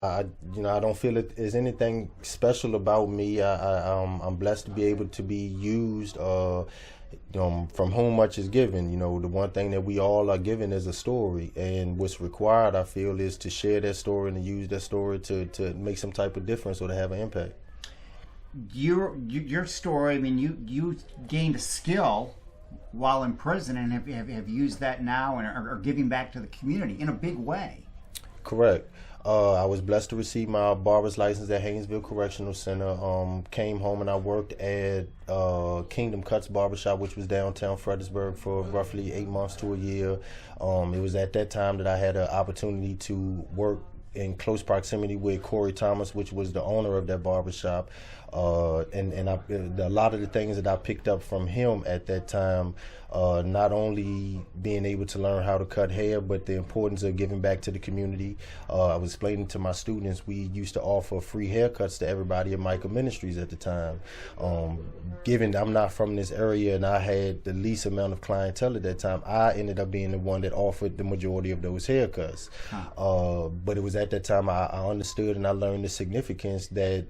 I, I don't feel it is anything special about me. I'm blessed to be able to be used. From whom much is given. The one thing that we all are given is a story, and what's required, I feel, is to share that story and to use that story to make some type of difference or to have an impact. Your story. I mean, you gained a skill while in prison and have used that now and are giving back to the community in a big way. Correct. I was blessed to receive my barber's license at Haynesville Correctional Center. Came home and I worked at Kingdom Cuts Barbershop, which was downtown Fredericksburg, for roughly 8 months to a year. It was at that time that I had an opportunity to work in close proximity with Corey Thomas, which was the owner of that barbershop. A lot of the things that I picked up from him at that time, not only being able to learn how to cut hair, but the importance of giving back to the community. I was explaining to my students, we used to offer free haircuts to everybody at Micah Ministries at the time. Given I'm not from this area and I had the least amount of clientele at that time, I ended up being the one that offered the majority of those haircuts. But it was at that time I understood and I learned the significance that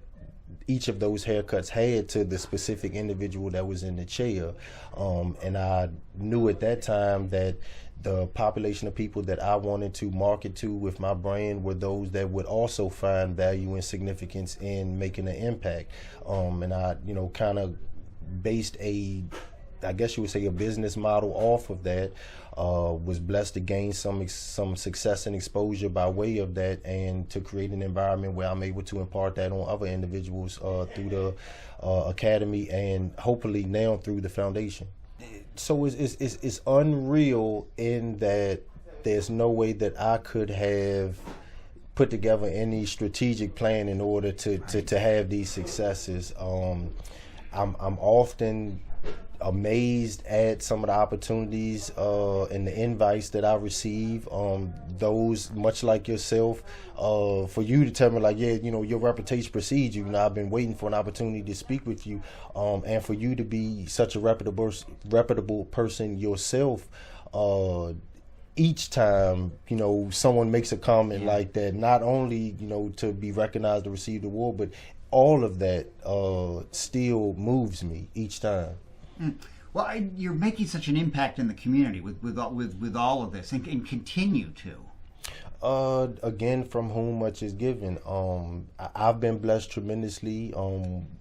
each of those haircuts had to the specific individual that was in the chair. And I knew at that time that the population of people that I wanted to market to with my brand were those that would also find value and significance in making an impact. And I, kind of based I guess you would say, a business model off of that. Was blessed to gain some success and exposure by way of that, and to create an environment where I'm able to impart that on other individuals through the academy, and hopefully now through the foundation. So it's unreal in that there's no way that I could have put together any strategic plan in order to have these successes. I'm often amazed at some of the opportunities and the invites that I receive. Those, much like yourself, for you to tell me like, yeah, your reputation precedes you. I've been waiting for an opportunity to speak with you, and for you to be such a reputable person yourself. Each time someone makes a comment like that, not only to be recognized or receive the award, but all of that still moves me each time. Well, you're making such an impact in the community with all of this, and continue to. Again, from whom much is given. I've been blessed tremendously.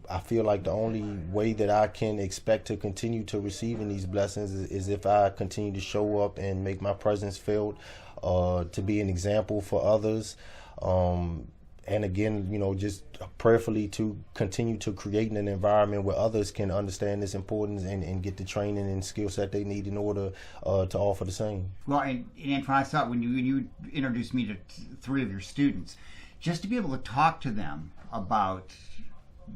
I feel like the only way that I can expect to continue to receiving these blessings is if I continue to show up and make my presence felt, to be an example for others. And again, just prayerfully to continue to create an environment where others can understand this importance and get the training and skill set they need in order to offer the same. Well, and Antoine, I thought when you introduced me to three of your students, just to be able to talk to them about,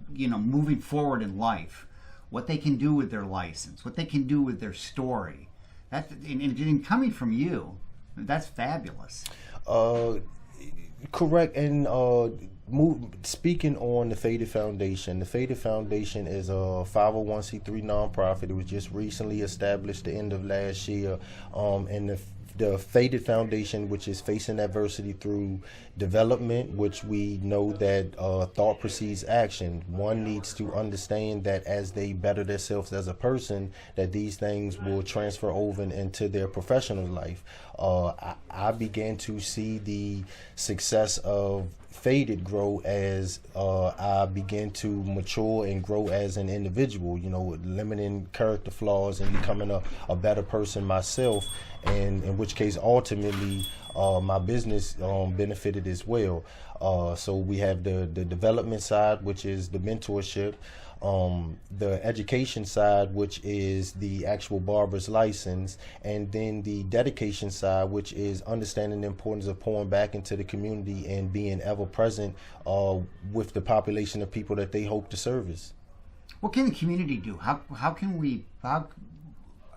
moving forward in life, what they can do with their license, what they can do with their story, that, and coming from you, that's fabulous. Correct. And speaking on the Faded Foundation, the Faded Foundation is a 501c3 nonprofit. It was just recently established the end of last year. And the Faded Foundation, which is facing adversity through development, which we know that thought precedes action. One needs to understand that as they better themselves as a person, that these things will transfer over into their professional life. I began to see the success of Faded grow as I began to mature and grow as an individual, limiting character flaws and becoming a better person myself, and in which case ultimately my business benefited as well. So we have the development side, which is the mentorship, the education side, which is the actual barber's license, and then the dedication side, which is understanding the importance of pouring back into the community and being ever present with the population of people that they hope to service. What can the community do? How can we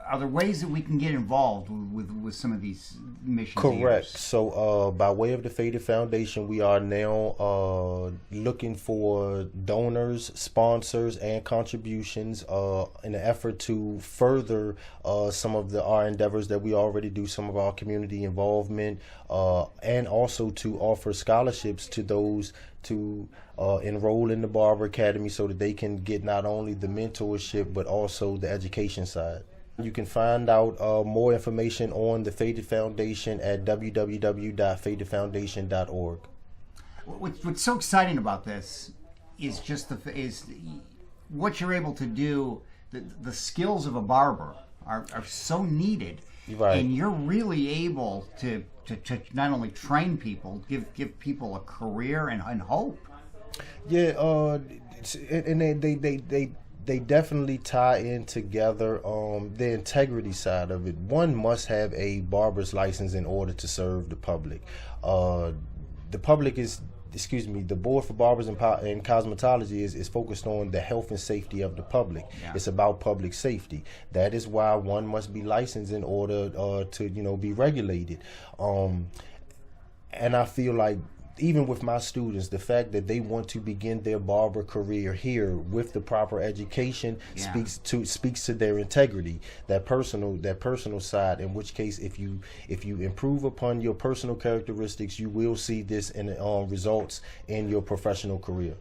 are there ways that we can get involved with some of these missions? Correct. So, by way of the Faded Foundation, we are now looking for donors, sponsors, and contributions in an effort to further some of our endeavors that we already do, some of our community involvement, and also to offer scholarships to those to enroll in the Barber Academy so that they can get not only the mentorship but also the education side. You can find out more information on the Faded Foundation at www.fadedfoundation.org. What's so exciting about this is just is what you're able to do. The skills of a barber are so needed, right? And you're really able to not only train people, give people a career and hope. Yeah, and they definitely tie in together. The integrity side of it. One must have a barber's license in order to serve the public. The public is, the Board for Barbers and Cosmetology is focused on the health and safety of the public. Yeah. It's about public safety. That is why one must be licensed in order to be regulated. And I feel like, even with my students, the fact that they want to begin their barber career here with the proper education speaks to their integrity, that personal side. In which case, if you improve upon your personal characteristics, you will see this in results in your professional career.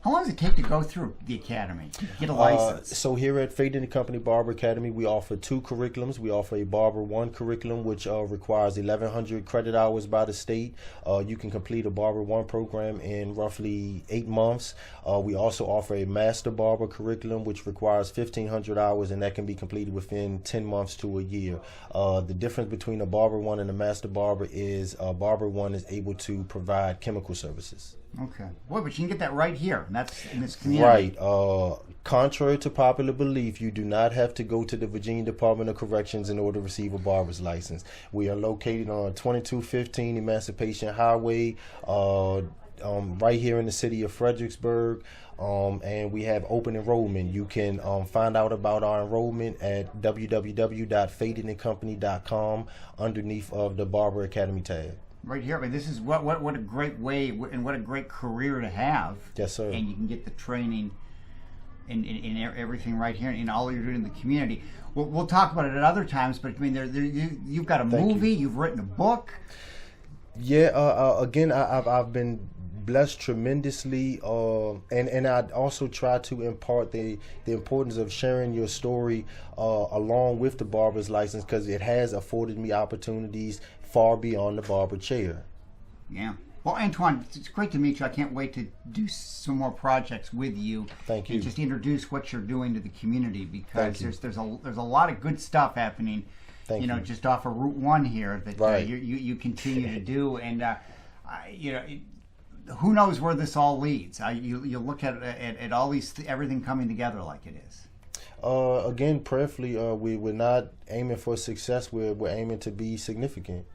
How long does it take to go through the academy, get a license? So here at Faded & Company Barber Academy, we offer 2 curriculums. We offer a Barber 1 curriculum, which requires 1,100 credit hours by the state. You can complete a Barber 1 program in roughly 8 months. We also offer a Master Barber curriculum, which requires 1,500 hours, and that can be completed within 10 months to a year. The difference between a Barber 1 and a Master Barber is Barber 1 is able to provide chemical services. Okay. Boy, but you can get that right here. And that's in this community. Right. Contrary to popular belief, you do not have to go to the Virginia Department of Corrections in order to receive a barber's license. We are located on 2215 Emancipation Highway, right here in the city of Fredericksburg. And we have open enrollment. You can find out about our enrollment at www.fadedandcompany.com underneath of the Barber Academy tab. Right here. I mean, this is what a great way and what a great career to have. Yes, sir. And you can get the training in everything right here, and all you're doing in the community. We'll talk about it at other times, but I mean, you've got a movie, you've written a book. Yeah. Again, I've been blessed tremendously, and I also try to impart the importance of sharing your story along with the barber's license, because it has afforded me opportunities far beyond the barber chair. Yeah. Well, Antoine, it's great to meet you. I can't wait to do some more projects with you. Thank you. And just introduce what you're doing to the community, because there's a lot of good stuff happening. Thank you. Just off of Route 1 here that right. you continue to do, and who knows where this all leads? You look at all these everything coming together like it is. Again, prayerfully, we're not aiming for success. We're aiming to be significant.